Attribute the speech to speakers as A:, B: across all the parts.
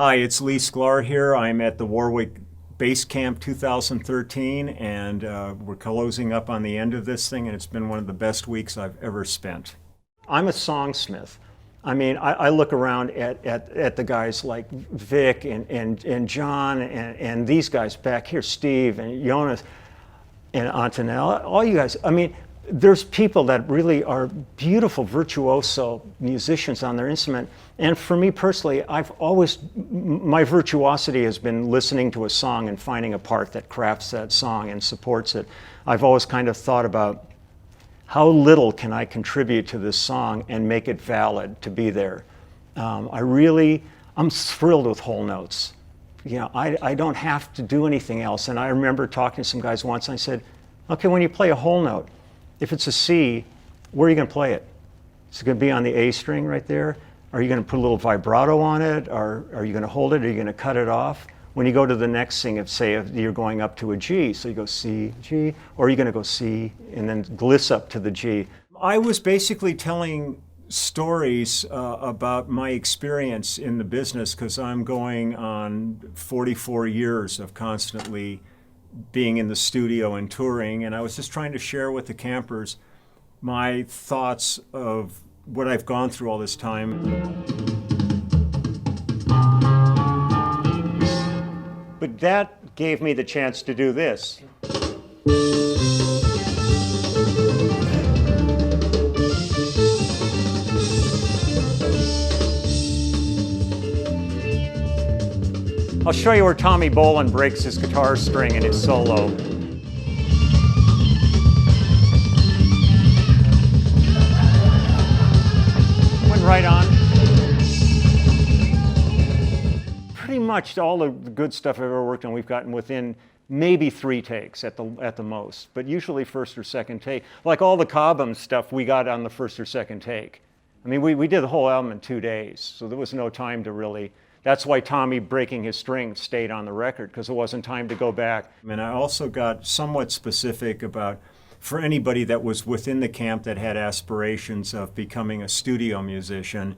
A: Hi, it's Lee Sklar here. I'm at the Warwick Base Camp 2013, and we're closing up on the end of this thing, and it's been one of the best weeks I've ever spent. I'm a songsmith. I mean, I look around at the guys like Vic and John and these guys back here, Steve and Jonas and Antonella, all you guys. I mean, there's people that really are beautiful virtuoso musicians on their instrument. And for me personally, my virtuosity has been listening to a song and finding a part that crafts that song and supports it. I've always kind of thought about how little can I contribute to this song and make it valid to be there. I'm thrilled with whole notes. You know, I don't have to do anything else. And I remember talking to some guys once and I said, okay, when you play a whole note, if it's a C, where are you going to play it? Is it going to be on the A string right there? Are you going to put a little vibrato on it? Or are you going to hold it? Are you going to cut it off? When you go to the next thing, if you're going up to a G, so you go C, G, or are you going to go C and then gliss up to the G? I was basically telling stories about my experience in the business because I'm going on 44 years of constantly being in the studio and touring, and I was just trying to share with the campers my thoughts of what I've gone through all this time. But that gave me the chance to do this. I'll show you where Tommy Bolin breaks his guitar string in his solo. Went right on. Pretty much all the good stuff I've ever worked on we've gotten within maybe 3 takes at the most, but usually first or second take. Like all the Cobham stuff we got on the first or second take. I mean, we did the whole album in 2 days, so there was no time to really. That's why Tommy breaking his string stayed on the record, because there wasn't time to go back. And I also got somewhat specific about, for anybody that was within the camp that had aspirations of becoming a studio musician,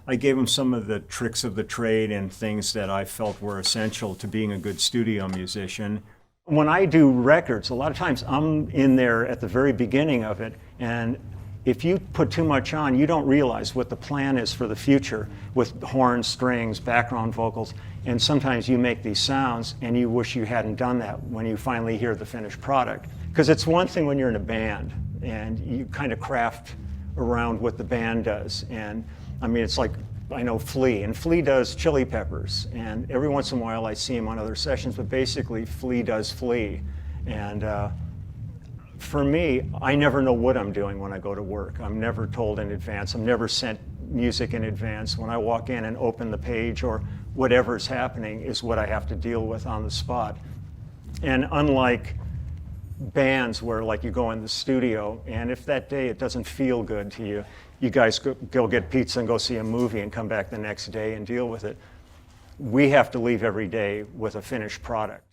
A: I gave them some of the tricks of the trade and things that I felt were essential to being a good studio musician. When I do records, a lot of times I'm in there at the very beginning of it, and if you put too much on, you don't realize what the plan is for the future with horns, strings, background vocals, and sometimes you make these sounds and you wish you hadn't done that when you finally hear the finished product. Because it's one thing when you're in a band and you kind of craft around what the band does. And I mean, it's like, I know Flea, and Flea does Chili Peppers, and every once in a while I see him on other sessions, but basically Flea does Flea. And for me, I never know what I'm doing when I go to work. I'm never told in advance. I'm never sent music in advance. When I walk in and open the page or whatever's happening is what I have to deal with on the spot. And unlike bands where like you go in the studio and if that day it doesn't feel good to you, you guys go get pizza and go see a movie and come back the next day and deal with it. We have to leave every day with a finished product.